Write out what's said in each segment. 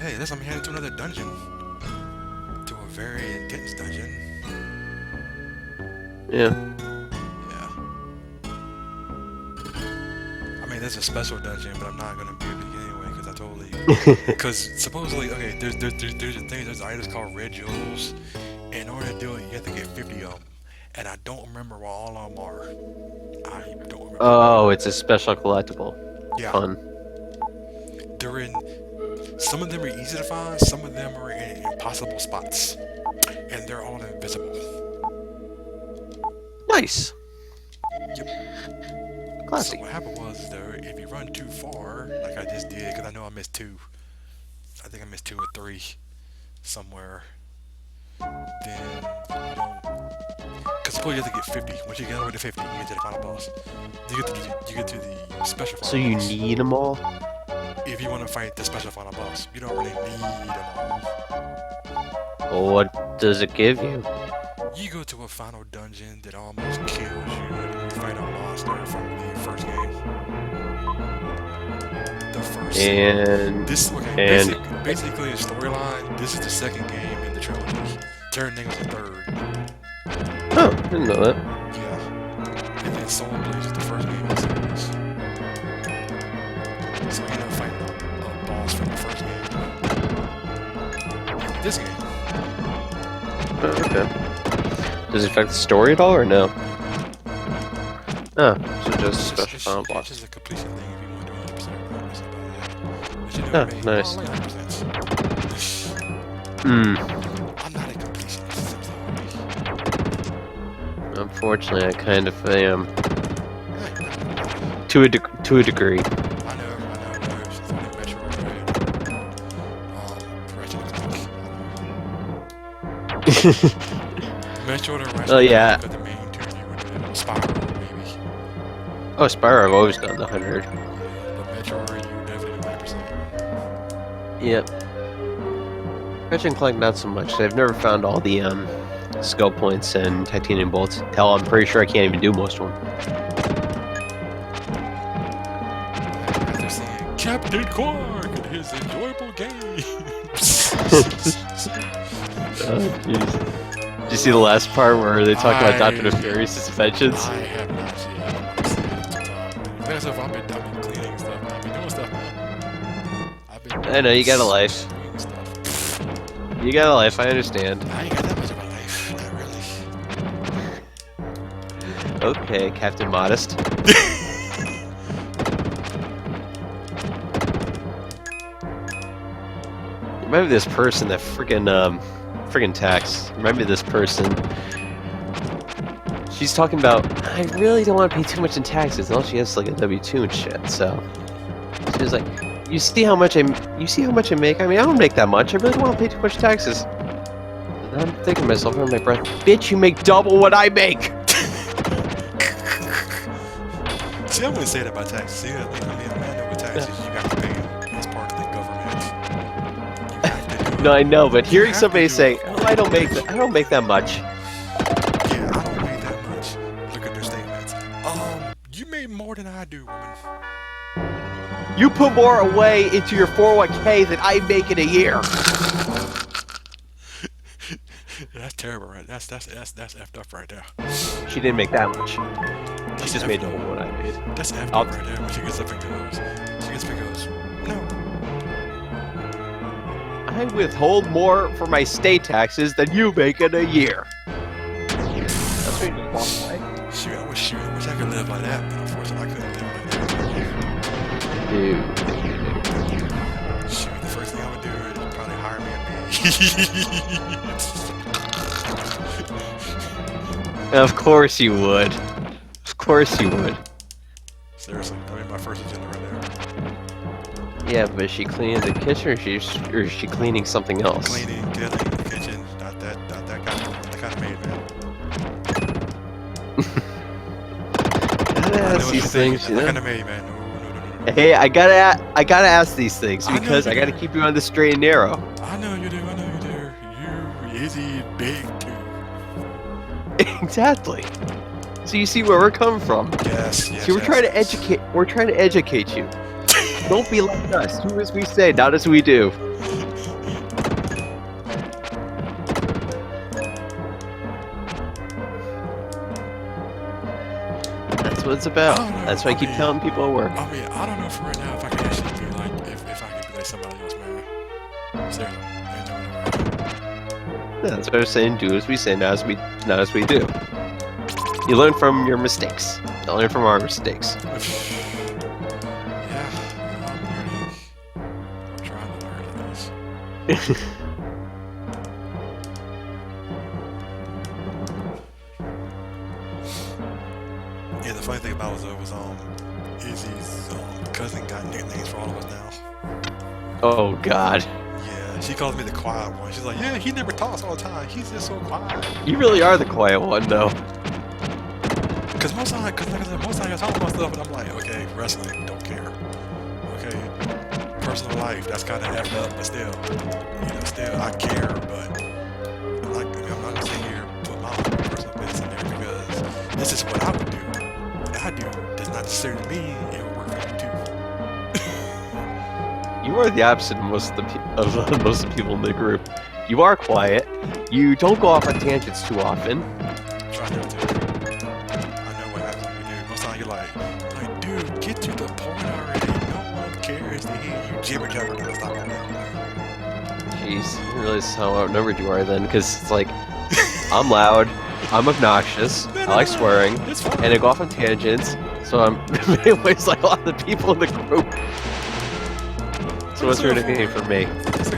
hey, let's let me head into another dungeon. To a very intense dungeon. Yeah. Yeah. I mean, there's a special dungeon, but I'm not gonna be able to get anyway because I totally. Because supposedly, okay, there's a thing. There's items called red jewels. In order to do it, you have to get 50 of them, and I don't remember what all of them are. I don't remember. Oh, it's a special collectible. Yeah, Fun. they're in. Some of them are easy to find. Some of them are in impossible spots, and they're all invisible. Nice. Yep. So Classy. what happened was, though, if you run too far, like I just did, because I know I missed two. I think I missed two or three somewhere. Then you don't. Because suppose you have to get 50. Once you get over to 50, you get to the final boss. You get to the special So final you boss. need them all? If you want to fight the special final boss, you don't really need them all. Well, what does it give you? You go to a final dungeon that almost kills you, and you fight a monster from the first game. The first. And This okay. Basically, the storyline. This is the second game in the trilogy. Third thing was the third. oh, didn't know that. Yeah. And then Soul Blaze is the first game in the series. So you end up fighting a boss from the first game. This game. Oh, okay. Does it affect the story at all, or no? Oh, so just special final It's boss. just a completion thing if you want to do 100%. That's about it. But you Oh, know what I mean? nice. Oh, like 100%. Hmm. I'm not a completionist. I'm sorry. Unfortunately, I kind of am. Hey, To a degree. I know. It's only Metroid. Metroid and Ratchet. Oh, yeah. Got the main two you would do. Spyro, maybe. Oh, Spyro, I've always gotten the 100. But Metroid, you definitely do 100%. Yep. Ratchet and Clank, not so much. I've never found all the skill points and titanium bolts. Hell, I'm pretty sure I can't even do most of them. After seeing Captain Quark and his enjoyable games. Oh, jeez. Did you see the last part where they talk about Dr. Nefarious suspensions? I have not seen it. I want to see it. That's if I've been cleaning stuff. I've been doing stuff, man. I know, you got a life. doing stuff. You got a life, I understand. I ain't got that much of a life. Not really. Okay, Captain Modest. Remember this person that friggin' tax. Remember this person. She's talking about, I really don't want to pay too much in taxes, and all she has is like a W-2 and shit, so. She was like, you see how much I make? I mean, I don't make that much. I really don't want to pay too much taxes. And I'm thinking to myself under my breath, bitch, you make double what I make! See, I wouldn't say that about taxes. See, I know with taxes, you have to pay them as part of the government. You have to do it. No, I know, but hearing have to somebody do say, it. "Oh, I don't make that much," Yeah, I don't make that much. Look at their statements. You made more than I do, woman. you put more away into your 401k than I make in a year. That's terrible, right? That's effed up right there. She didn't make that much. She That's just effed made up. double what I made. That's effed I'll- up right there. When she gets up and goes, no. I withhold more for my state taxes than you make in a year. That's what you just walk away. Shoot, I wish I could live like that, but unfortunately I couldn't live like that. Dude. Shoot, the first thing I would do is probably hire me a maid. Of course you would. Of course you would. Seriously, that'd be my first agenda right there. Yeah, but is she cleaning the kitchen or is she cleaning something else? Cleaning, getting in the kitchen, not that kind of maid, man. Gotta I know ask what these you're thinking. things, you That know? kind of maid, man. No. Hey, I gotta ask these things I know because you I gotta do. keep you on the straight and narrow. I know you do. You easy big too. Exactly. So you see where we're coming from. Yes. See, we're trying to educate. We're trying to educate you. Don't be like us. Do as we say, not as we do. what it's about. I don't know. That's why I keep telling people at work. I mean, I don't know for right now if I can actually be like, if I can be like somebody else, man. Seriously, ain't no way. Yeah, that's what I was saying. Do as we say, not as we do. You learn from your mistakes. You learn from our mistakes. Yeah, I'm learning. I'm trying to learn at least. Yeah, the funny thing about it was Izzy's cousin got nicknames for all of us now. Oh God. Yeah, she calls me the quiet one. She's like, yeah, he never talks all the time. He's just so quiet. You really are the quiet one, though. Cause most time, I talk about stuff, and I'm like, okay, wrestling, don't care. Okay, personal life, that's kind of effed up, but still, still I care. But I'm not gonna sit here and put my own personal business in there because this is what I would do. What I do does not necessarily mean it will work for you too. You are the opposite of most of the people in the group. You are quiet. You don't go off on tangents too often. Try not to. I know what happens when you do. Most time you're like, dude, get to the point already. No one cares to hear you jibber jabber. Stop all that. Jeez, you realize how outnumbered you are then, because it's like, I'm loud, I'm obnoxious, I like swearing, It's fine. and I go off on tangents, so I'm in many ways like a lot of the people in the group. So what's your nickname for me? There's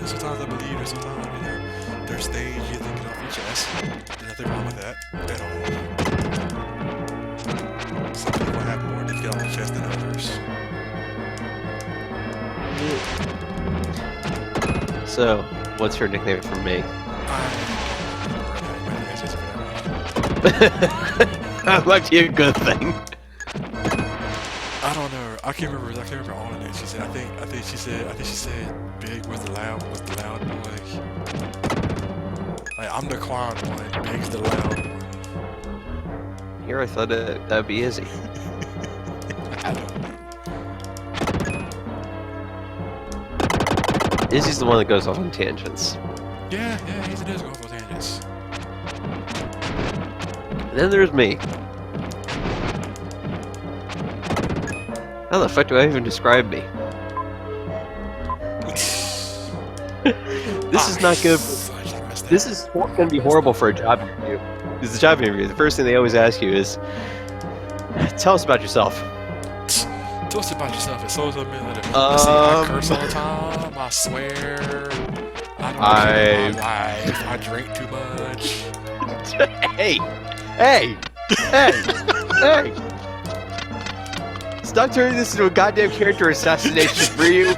sometimes I believe there's sometimes there's stage you think it off your chest. There's nothing wrong with that at all. Some people have more to get off their chest than others. So, what's your nickname for me? That might be a good thing. I don't know. I can't remember all of it. She said. I think she said. Big was the loud boy. Like I'm the quiet one. Big's the loud one. Here, I thought that'd be Izzy. I don't know. Izzy's the one that goes off on tangents. Yeah, he does go off on tangents. And then there's me. How the fuck do I even describe me? This is not good. This is going to be horrible for a job interview. This is a job interview. The first thing they always ask you is, tell us about yourself. Tell us about yourself. It's so let's see, I curse all the time. I swear. I don't care my life. I drink too much. Hey! Stop turning this into a goddamn character assassination for you.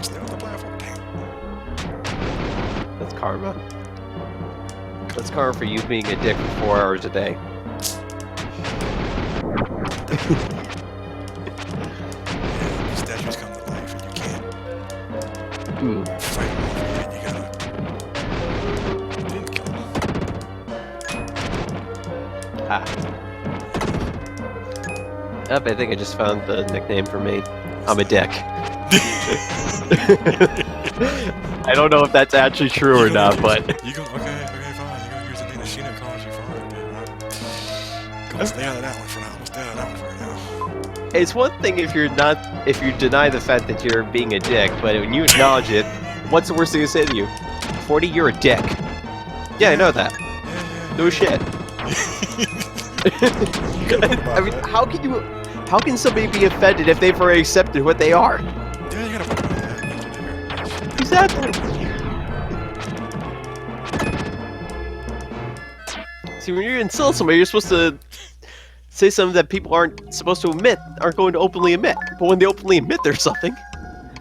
Stay on the platform. Damn. That's karma. That's karma for you being a dick for 4 hours a day. These statues come to life and you can't Ooh. fight them off yet. You didn't kill them. Ah. Yep, I think I just found the nickname for me. I'm a dick. I don't know if that's actually true or not, but... Okay, fine. You're gonna use the name that Sheena calls you, fine, dude. I'm gonna stay out of that one for now. I'm gonna stay out of that one for now. It's one thing if you deny the fact that you're being a dick, but when you acknowledge it, what's the worst thing to say to you? 40, you're a dick. Yeah, I know that. Yeah. No shit. I mean, how can somebody be offended if they've already accepted what they are? Yeah, you gotta put that. Exactly. See, when you insult somebody, you're supposed to say something that people aren't supposed to admit, aren't going to openly admit. But when they openly admit there's something,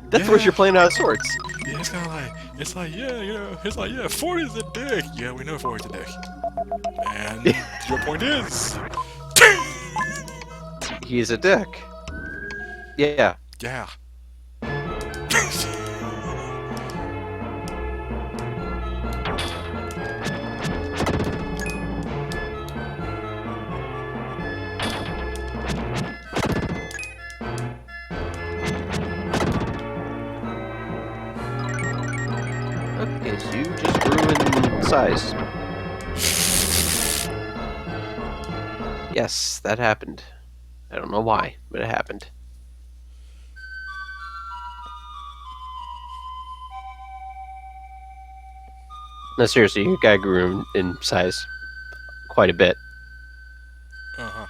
that's where you're playing out of sorts. Yeah, it's kind of like, yeah, 40 is a dick. Yeah, we know 40 is a dick. And your point is... He is a dick. Yeah. Yeah. size. Yes, that happened. I don't know why, but it happened. No, seriously, your guy grew in size quite a bit. Uh-huh.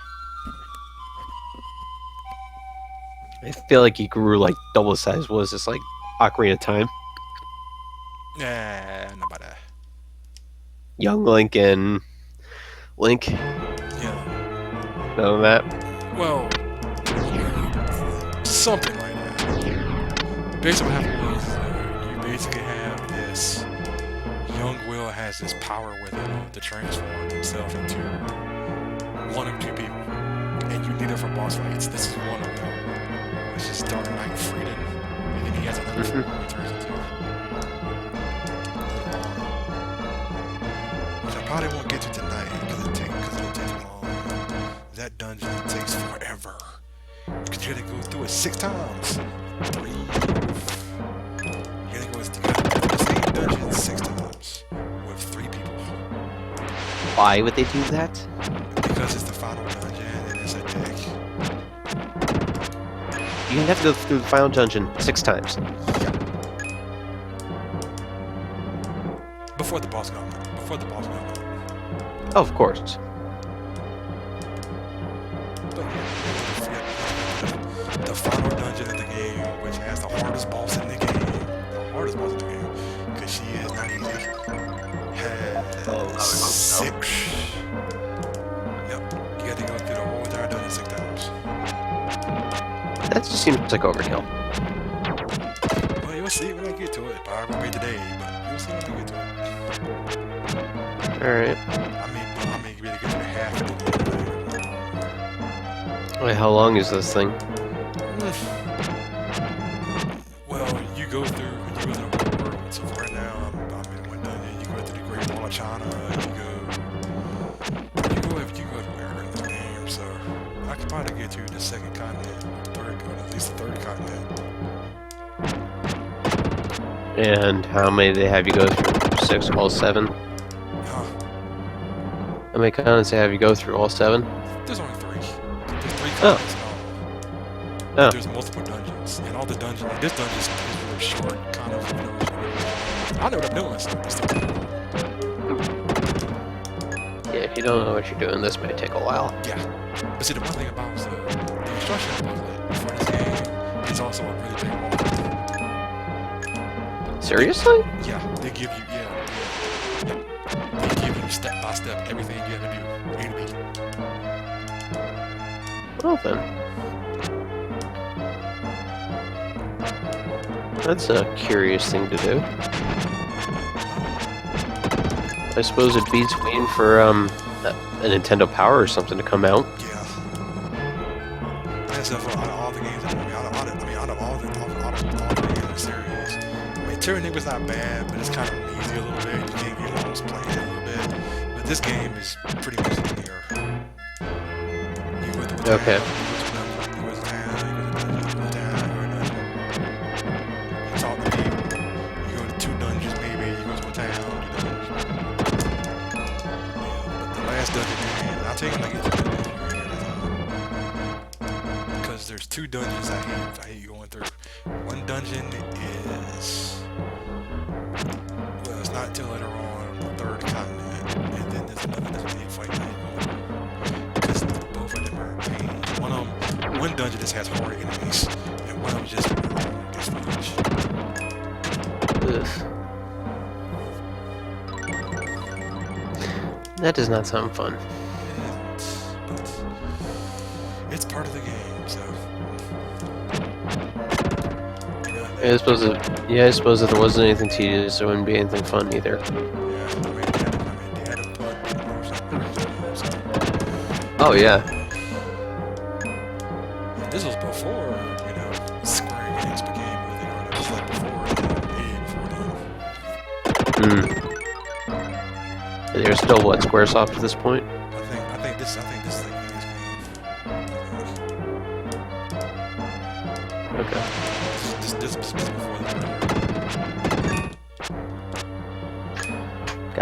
I feel like he grew like double the size. Was this like Ocarina of Time? Nah, not about that. Young Link and Link, Yeah. none of that. Well, something like that. Basically what happened was you basically have this young Will has this power with him to transform himself into one of two people. And you need it for boss fights. This is one of them. Which is Dark Knight Freedom. And then he has another form he turns into. Which I probably won't get to tonight because it'll take too long. That dungeon takes forever. Because you gotta go through it 6 times. 3. You gotta go through the same dungeon 6 times. With 3 people. Why would they do that? Because it's the final dungeon and it's a deck. You have to go through the final dungeon 6 times. Yeah. Before the boss got me. Oh, of course. But the final dungeon in the game, which has the hardest boss in the game, because she is not easy, has 6. Yep, you got to go through the whole entire dungeon 6 times. That just seems like overkill. Well, you'll see when I get to it. Probably won't be today, but you'll see when I get to it. Alright. I may really get to the half of the game. Wait, how long is this thing? Well, you go through the whole world. So for right now, I'm in one dungeon. You go through the Great Wall of China. You go everywhere in the game. So I could probably get to the second continent, or at least the third continent. And how many do they have you go through? 6, all 7? Huh? How many continents they have you go through? All 7? There's only 3. There's 3 Oh. continents in all. Oh. There's multiple dungeons, and all the dungeons. Like, this dungeon is really short, kind of. I know what I'm doing, so it's still cool. Yeah, if you don't know what you're doing, this may take a while. Yeah. But see, the one thing about the instruction booklet for this game is also a really big one. Seriously? Yeah, they give you, they give you step by step everything you have to do, A to B. Well then. That's a curious thing to do. I suppose it beats waiting for a Nintendo Power or something to come out. Yeah. And so for out of all the games, out of all the games in the series, I mean, Tyranny was not bad, but it's kind of easy a little bit. You can't get lost playing it a little bit. But this game is pretty much linear. You go to a Okay. town, you go to a dungeon, you go to a dungeon, you talk to people, you go to 2 dungeons maybe, you go to a town, you know. But the last dungeon, man, I'll tell you when I get to the dungeon. Because there's 2 dungeons I hate going through. One dungeon is, well, it's not till later on the 3rd continent, and then there's another dungeon I hate fighting because both of them are pains. One dungeon just has hard enemies, and one of them just long as fudge. Ugh. That does not sound fun. But it's part of the game, so. I suppose if there wasn't anything tedious, there wouldn't be anything fun either. They had to put more something. So. Oh yeah. This was before, Square Enix became what they are. It was like before them. They're still what, Squaresoft at this point? I think this is the Enix game. Okay. This was before them.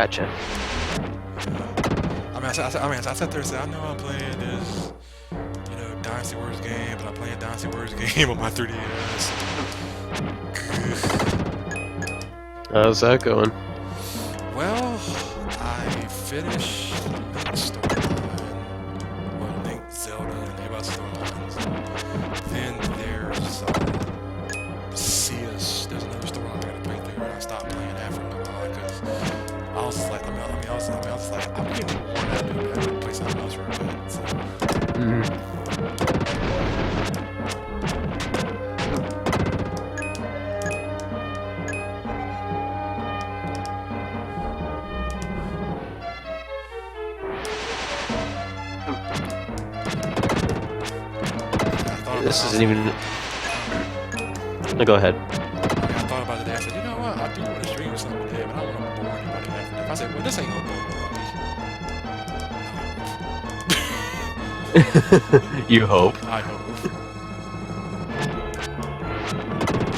Gotcha. I sat there and said, I know I'm playing this, Dynasty Warriors game, but I'm playing Dynasty Warriors game on my 3DS. How's that going? Well, I finished Link's storyline, or Link, Zelda, and everybody's storylines. Then there's another storyline I gotta play through, and I stopped playing that for a while because I was just like, I'm getting worn out of it. I gotta play something else for a bit. So. This isn't even. No, go ahead. I thought about it today. I said, you know what? I do want to stream something today, but I don't want to bore anybody after that. I said, well, this ain't gonna bore nobody. You hope. I hope.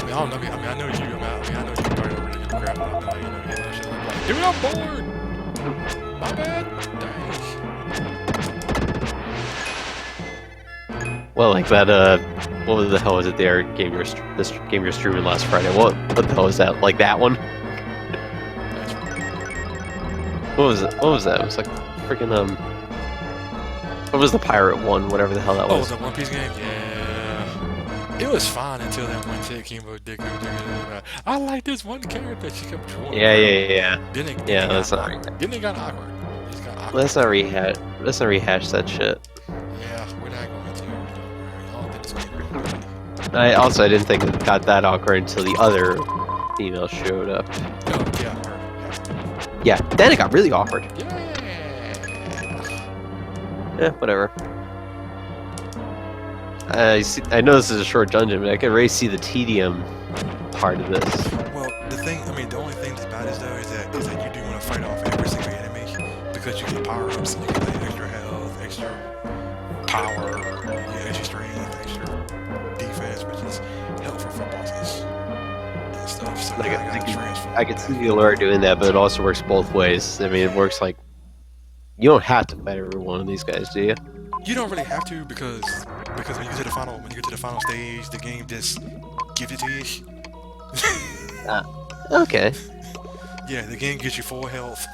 I don't know. I know you. I know you probably don't really give a crap about that. Shit like, dude, I'm bored. My bad. Dang. Well, like that. What the hell was it? There, game you're streaming last Friday. What the hell was that? Like that one? That's right. What was it? What was that? It was like freaking What was the pirate one? Whatever the hell that was. Oh, the One Piece game. Yeah. It was fine until that one chick came up. I like this one character. She kept drawing. Yeah. Then it Yeah, got that's not. awkward. Then it got awkward. It just got awkward. Let's not rehash that shit. Yeah, we're not going to. Don't worry. I don't think it's going to be really. I didn't think it got that awkward until the other female showed up. Oh, yeah, her. Yeah, then it got really awkward. Yeah. Whatever. I know this is a short dungeon, but I can already see the tedium part of this. Well, the only thing that's bad is that you do want to fight off every single enemy because you get power-ups and you get extra health, extra power, you get extra strength, extra defense, which is helpful for bosses and stuff. So Like, I gotta transform. I can see the allure doing that, but it also works both ways. I mean, it works like you don't have to fight every one of these guys, do you? You don't really have to because when you get to the final stage, the game just gives it to you. Okay. Yeah, the game gives you full health,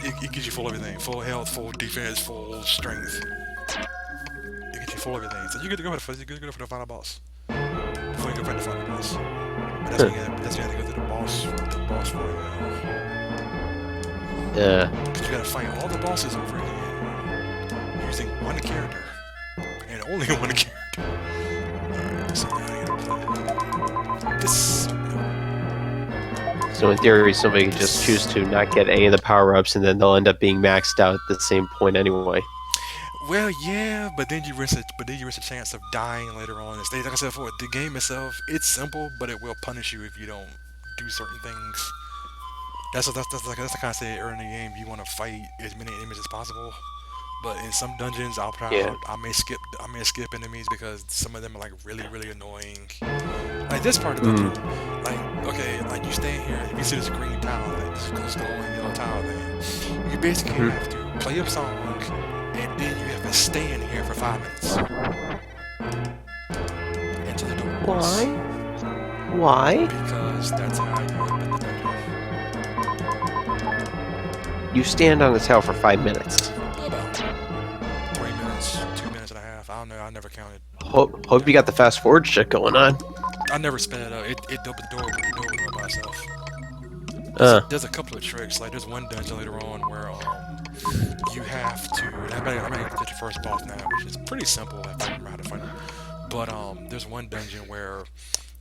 it gives you full everything. Full health, full defense, full strength. It gives you full everything. So you get to go for the final boss. Before you go fight the final boss. But that's when you have to go to the boss fight. Yeah. Because you gotta fight all the bosses over again. Using one character. And only one character. Alright, so now I gotta play this. So in theory, somebody could just choose to not get any of the power-ups, and then they'll end up being maxed out at the same point anyway. Well, yeah, but then you risk a chance of dying later on in the stage. Like I said before, the game itself, it's simple, but it will punish you if you don't do certain things. That's the kind of say early in the game. You want to fight as many enemies as possible, but in some dungeons, I may skip enemies because some of them are like really annoying. Like this part of the dungeon, like you stand here, if you see this green tile, like this glowing yellow tile thing, you basically have to play a song, and then you have to stay in here for 5 minutes. Into the door. Why? Because that's how you open the dungeon. You stand on the tower for 5 minutes. About 3 minutes, 2 minutes and a half. I don't know. I never counted. Hope you got the fast forward shit going on. I never spin it up. It opened the door by itself. There's a couple of tricks. Like there's one dungeon later on where you have to. I'm gonna get to the first boss now, which is pretty simple if I remember how to find it. But there's one dungeon where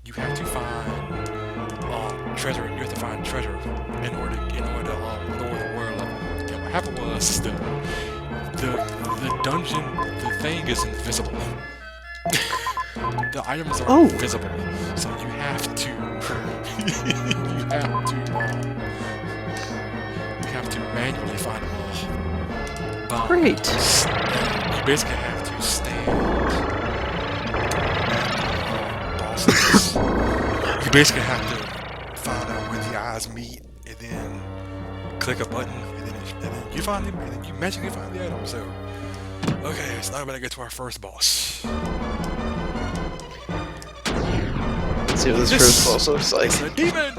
you have to find treasure. You have to find treasure in order to lower the water level. And what happened was the dungeon, the thing is invisible. The items are invisible, so you have to manually find them all. Great. You basically have to stand bosses. You basically have to find out where the eyes meet, and then click a button, and then you find them, and then you magically find the item. So, okay, so now we're gonna get to our first boss. Let's see what this first boss looks like. It's a demon.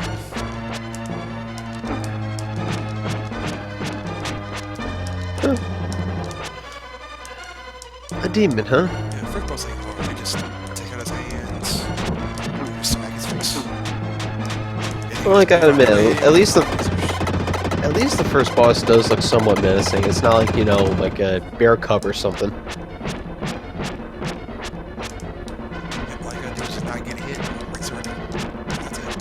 A demon, huh? Yeah, first boss ain't hard. You just take out his hands, you smack his face. Well, I gotta admit, at least the first boss does look somewhat menacing. It's not like, you know, like a bear cub or something. And all you gotta do is just not get hit. Right surrender. That's it.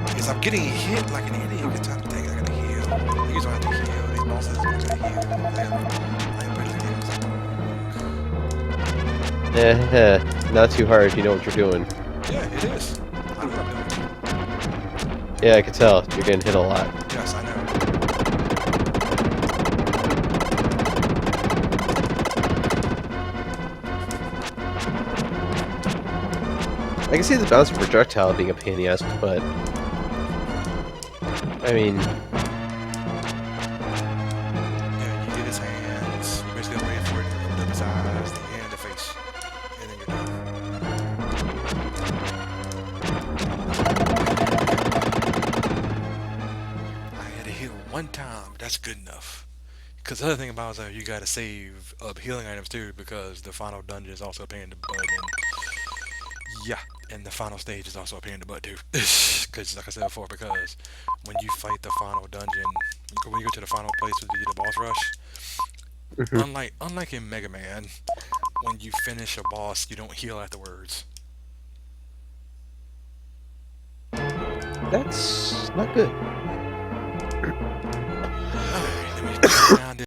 Because I'm getting hit like an idiot every time I take it. I gotta heal. Niggas don't have to heal. These bosses don't gotta heal. Eh, not too hard if you know what you're doing. Yeah, it is. I know what I'm doing. Yeah, I can tell. You're getting hit a lot. Yes, I know. I can see the bouncing projectile being a pain in the ass, but I mean, Yeah, you get his hands. You basically wait for it to open up his eyes, the hand, the face, and then you're done. I had to heal one time. That's good enough. Because the other thing about it is that you gotta save up healing items too, because the final dungeon is also a pain in the butt, and yeah, and the final stage is also a pain in the butt too. Because like I said before, because when you fight the final dungeon, when you go to the final place to do the boss rush, unlike in Mega Man, when you finish a boss, you don't heal afterwards. that's not good. Alright, let me turn down